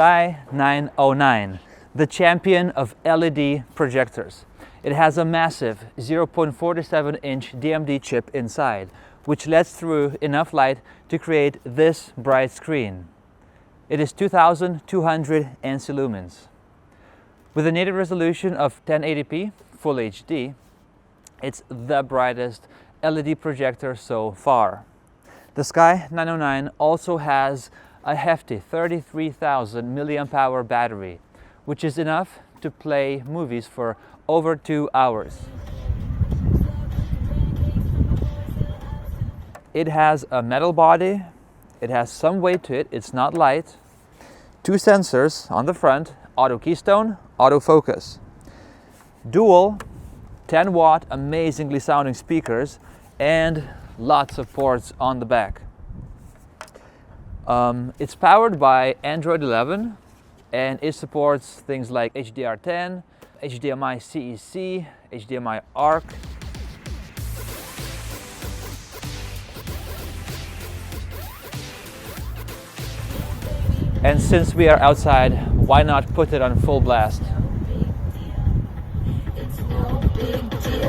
Sky 909, the champion of LED projectors. It has a massive 0.47-inch DMD chip inside, which lets through enough light to create this bright screen. It is 2200 ANSI lumens. With a native resolution of 1080p Full HD, it's the brightest LED projector so far. The Sky 909 also has a hefty 33,000 mAh battery, which is enough to play movies for over 2 hours. It has a metal body, it has some weight to it, it's not light, 2 sensors on the front, auto keystone, autofocus, dual 10-watt amazingly sounding speakers, and lots of ports on the back. It's powered by Android 11 and it supports things like HDR10, HDMI CEC, HDMI ARC. And since we are outside, why not put it on full blast? It's no big deal.